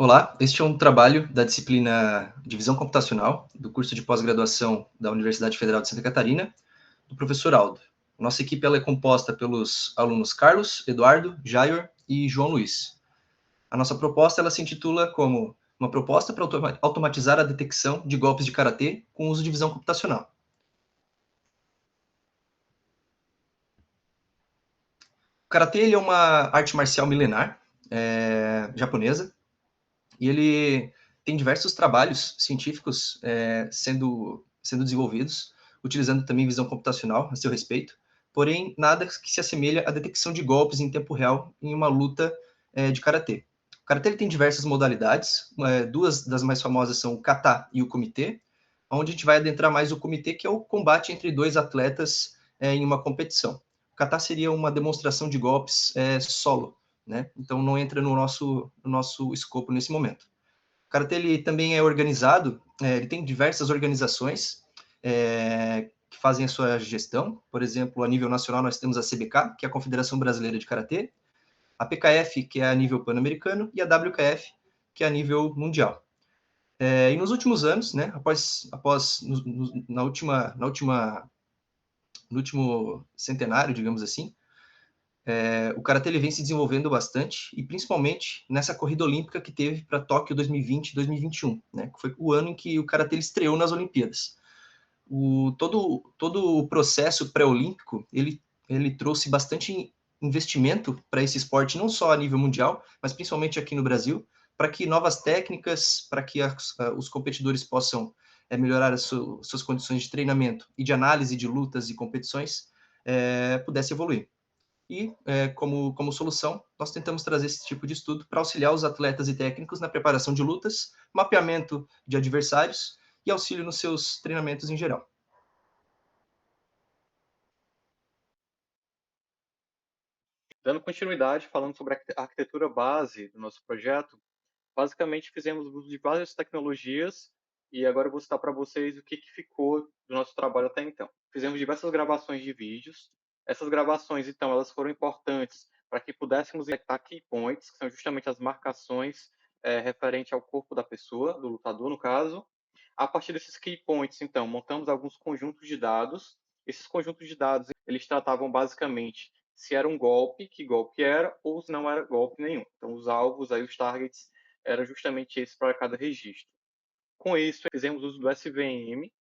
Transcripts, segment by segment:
Olá, este é um trabalho da disciplina Divisão Computacional, do curso de pós-graduação da Universidade Federal de Santa Catarina, do professor Aldo. Nossa equipe ela é composta pelos alunos Carlos, Eduardo, Jair e João Luiz. A nossa proposta ela se intitula como uma proposta para automatizar a detecção de golpes de karatê com uso de visão computacional. O karatê ele é uma arte marcial milenar japonesa e ele tem diversos trabalhos científicos sendo desenvolvidos, utilizando também visão computacional a seu respeito, porém nada que se assemelha à detecção de golpes em tempo real em uma luta de karatê. O karatê ele tem diversas modalidades, duas das mais famosas são o kata e o kumite, onde a gente vai adentrar mais o kumite, que é o combate entre dois atletas em uma competição. O kata seria uma demonstração de golpes solo, né? Então não entra no nosso escopo nesse momento. O Karatê ele também é organizado, ele tem diversas organizações que fazem a sua gestão. Por exemplo, a nível nacional nós temos a CBK, que é a Confederação Brasileira de Karatê, a PKF, que é a nível pan-americano, e a WKF, que é a nível mundial. E nos últimos anos, né, no último centenário, digamos assim, o karatê ele vem se desenvolvendo bastante, e principalmente nessa corrida olímpica que teve para Tóquio 2020 e 2021, né, que foi o ano em que o karatê estreou nas Olimpíadas. Todo o processo pré-olímpico, ele trouxe bastante investimento para esse esporte, não só a nível mundial, mas principalmente aqui no Brasil, para que novas técnicas, para que os competidores possam melhorar as suas condições de treinamento e de análise de lutas e competições, pudesse evoluir. E, como solução, nós tentamos trazer esse tipo de estudo para auxiliar os atletas e técnicos na preparação de lutas, mapeamento de adversários e auxílio nos seus treinamentos em geral. Dando continuidade, falando sobre a arquitetura base do nosso projeto, basicamente fizemos uso de várias tecnologias e agora eu vou citar para vocês o que ficou do nosso trabalho até então. Fizemos diversas gravações de vídeos. Essas gravações, então, elas foram importantes para que pudéssemos detectar key points, que são justamente as marcações referente ao corpo da pessoa, do lutador, no caso. A partir desses key points, então, montamos alguns conjuntos de dados. Esses conjuntos de dados, eles tratavam basicamente se era um golpe, que golpe era, ou se não era golpe nenhum. Então, os alvos, aí, os targets, era justamente esse para cada registro. Com isso, fizemos uso do SVM,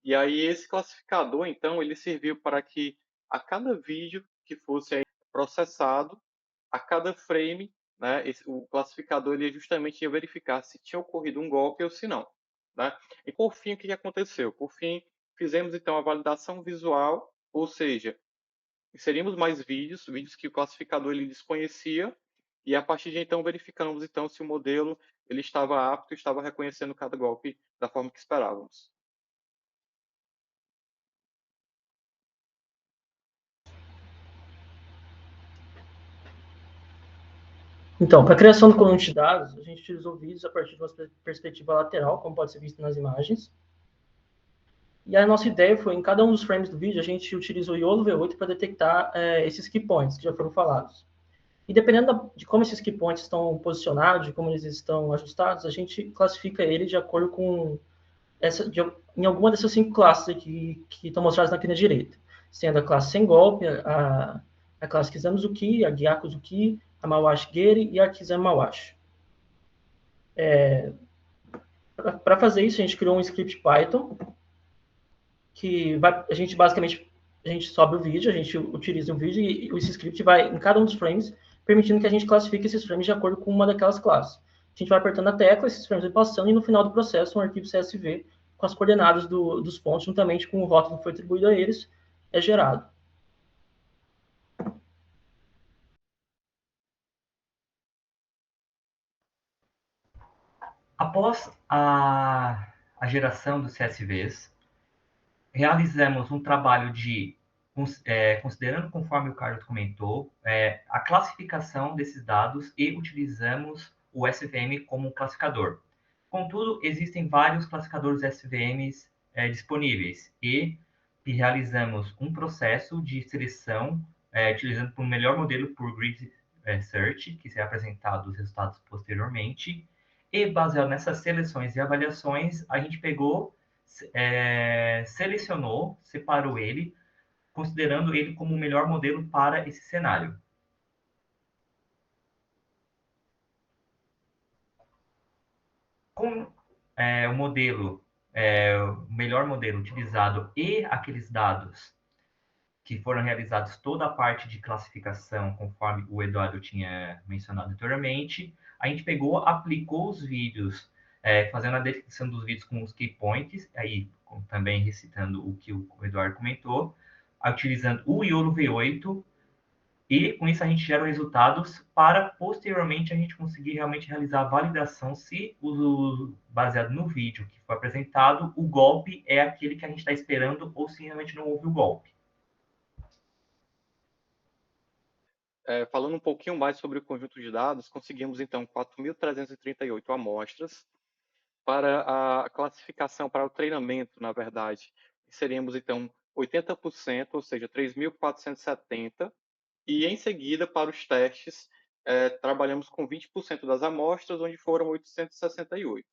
e aí esse classificador, então, ele serviu para que a cada vídeo que fosse aí processado, a cada frame, né, o classificador ele justamente ia verificar se tinha ocorrido um golpe ou se não. Né? E por fim, o que aconteceu? Por fim, fizemos então a validação visual, ou seja, inserimos mais vídeos que o classificador ele desconhecia, e a partir de então verificamos então se o modelo ele estava apto, estava reconhecendo cada golpe da forma que esperávamos. Então, para a criação do conjunto de dados, a gente utilizou vídeos a partir de uma perspectiva lateral, como pode ser visto nas imagens. E a nossa ideia foi, em cada um dos frames do vídeo, a gente utilizou o YOLO V8 para detectar esses key points que já foram falados. E dependendo de como esses key points estão posicionados, de como eles estão ajustados, a gente classifica ele de acordo com em alguma dessas 5 classes aqui que estão mostradas aqui na direita. Sendo a classe sem golpe, a classe Kizamuzuki, a Gyakuzuki, a Mawashi Geri e a Kizami Mawashi. Para fazer isso, a gente criou um script Python, que a gente sobe o vídeo, a gente utiliza o vídeo e esse script vai em cada um dos frames, permitindo que a gente classifique esses frames de acordo com uma daquelas classes. A gente vai apertando a tecla, esses frames vão passando, e no final do processo, um arquivo CSV com as coordenadas dos pontos, juntamente com o rótulo que foi atribuído a eles, é gerado. Após a geração dos CSVs, realizamos um trabalho de, considerando conforme o Carlos comentou, a classificação desses dados e utilizamos o SVM como classificador. Contudo, existem vários classificadores SVMs disponíveis e realizamos um processo de seleção utilizando o melhor modelo por grid search, que será apresentado os resultados posteriormente, E baseado nessas seleções e avaliações, a gente pegou, selecionou, separou ele, considerando ele como o melhor modelo para esse cenário. Com o modelo, o melhor modelo utilizado e aqueles dados que foram realizados toda a parte de classificação, conforme o Eduardo tinha mencionado anteriormente, a gente pegou, aplicou os vídeos, fazendo a descrição dos vídeos com os key points, aí também recitando o que o Eduardo comentou, utilizando o YOLO V8, e com isso a gente gera resultados para posteriormente a gente conseguir realmente realizar a validação se, baseado no vídeo que foi apresentado, o golpe é aquele que a gente está esperando ou se realmente não houve o golpe. Falando um pouquinho mais sobre o conjunto de dados, conseguimos então 4.338 amostras para a classificação, para o treinamento, na verdade. Seríamos então 80%, ou seja, 3.470, e em seguida, para os testes, trabalhamos com 20% das amostras, onde foram 868.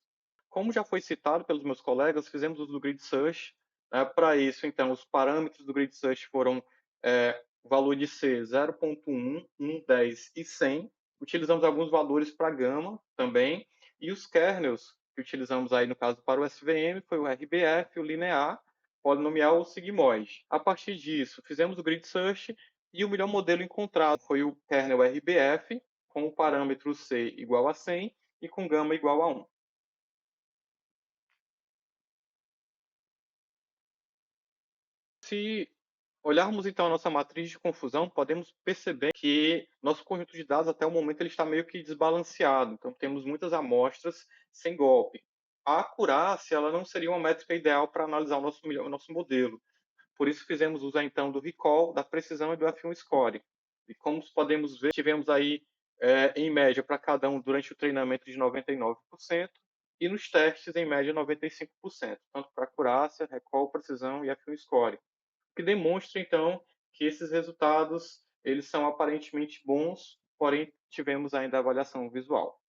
Como já foi citado pelos meus colegas, fizemos uso do Grid Search. Para isso, então, os parâmetros do Grid Search foram o valor de C 0.1, 1, 10 e 100. Utilizamos alguns valores para gama também. E os kernels que utilizamos aí, no caso, para o SVM, foi o RBF, o linear, polinomial ou sigmoide. A partir disso, fizemos o Grid Search e o melhor modelo encontrado foi o kernel RBF, com o parâmetro C igual a 100 e com gama igual a 1. Se olharmos então a nossa matriz de confusão, podemos perceber que nosso conjunto de dados até o momento ele está meio que desbalanceado. Então temos muitas amostras sem golpe. A acurácia ela não seria uma métrica ideal para analisar o nosso modelo. Por isso fizemos uso então do recall, da precisão e do F1 score. E como podemos ver, tivemos aí em média para cada um durante o treinamento de 99% e nos testes em média 95%, tanto para acurácia, recall, precisão e F1 score. O que demonstra então que esses resultados eles são aparentemente bons, porém tivemos ainda a avaliação visual.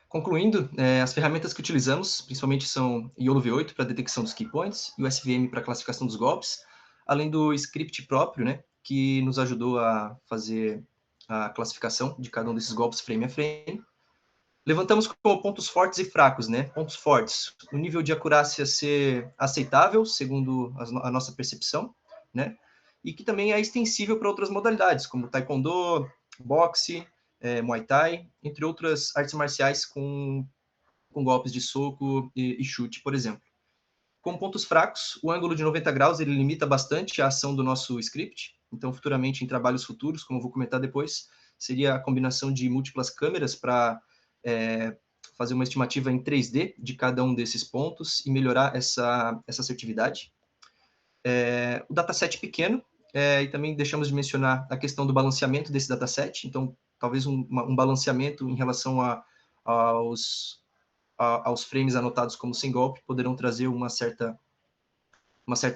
Concluindo, as ferramentas que utilizamos, principalmente são YOLO V8 para detecção dos key points e o SVM para classificação dos golpes, além do script próprio, né, que nos ajudou a fazer a classificação de cada um desses golpes frame a frame. Levantamos como pontos fortes e fracos, né? Pontos fortes, o nível de acurácia ser aceitável, segundo a nossa percepção, né? E que também é extensível para outras modalidades, como taekwondo, boxe, Muay Thai, entre outras artes marciais com golpes de soco e chute, por exemplo. Com pontos fracos, o ângulo de 90 graus ele limita bastante a ação do nosso script. Então, futuramente, em trabalhos futuros, como eu vou comentar depois, seria a combinação de múltiplas câmeras para fazer uma estimativa em 3D de cada um desses pontos e melhorar essa assertividade. O dataset pequeno, e também deixamos de mencionar a questão do balanceamento desse dataset. Então, talvez um balanceamento em relação aos frames anotados como sem golpe poderão trazer uma certa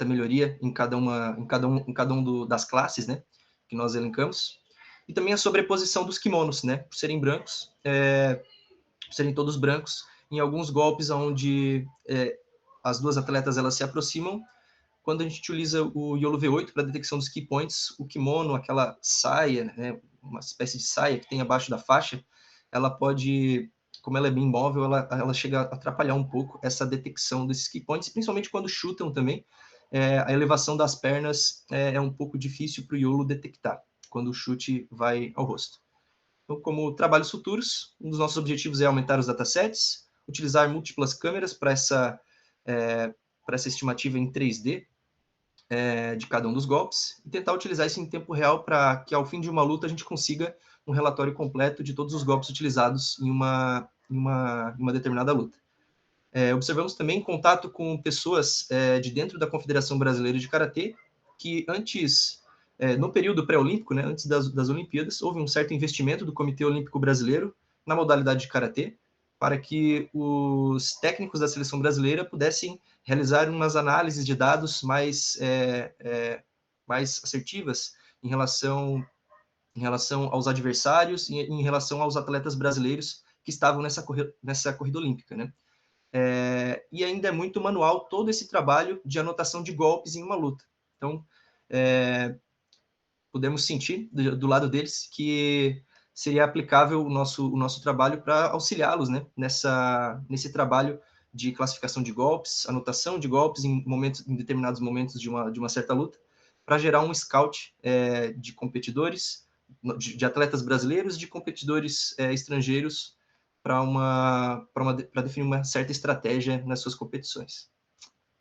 melhoria em cada um das classes, né, que nós elencamos. E também a sobreposição dos kimonos, né, por serem brancos, por serem todos brancos, em alguns golpes onde as duas atletas elas se aproximam. Quando a gente utiliza o YOLO V8 para detecção dos key points, o kimono, aquela saia, né, uma espécie de saia que tem abaixo da faixa, ela pode, como ela é bem móvel, ela chega a atrapalhar um pouco essa detecção desses key points, principalmente quando chutam também. A elevação das pernas é um pouco difícil para o YOLO detectar, quando o chute vai ao rosto. Então, como trabalhos futuros, um dos nossos objetivos é aumentar os datasets, utilizar múltiplas câmeras para essa estimativa em 3D, de cada um dos golpes, e tentar utilizar isso em tempo real para que, ao fim de uma luta, a gente consiga um relatório completo de todos os golpes utilizados em uma determinada luta. Observamos também contato com pessoas de dentro da Confederação Brasileira de Karatê, que antes, no período pré-olímpico, né, antes das Olimpíadas, houve um certo investimento do Comitê Olímpico Brasileiro na modalidade de Karatê, para que os técnicos da seleção brasileira pudessem realizar umas análises de dados mais mais assertivas em relação aos adversários e em relação aos atletas brasileiros que estavam nessa corrida olímpica, né? E ainda é muito manual todo esse trabalho de anotação de golpes em uma luta. Então, podemos sentir do lado deles que seria aplicável o nosso trabalho para auxiliá-los, né, nesse trabalho de classificação de golpes, anotação de golpes em determinados momentos de uma certa luta, para gerar um scout de competidores, de atletas brasileiros, de competidores estrangeiros, para definir uma certa estratégia nas suas competições.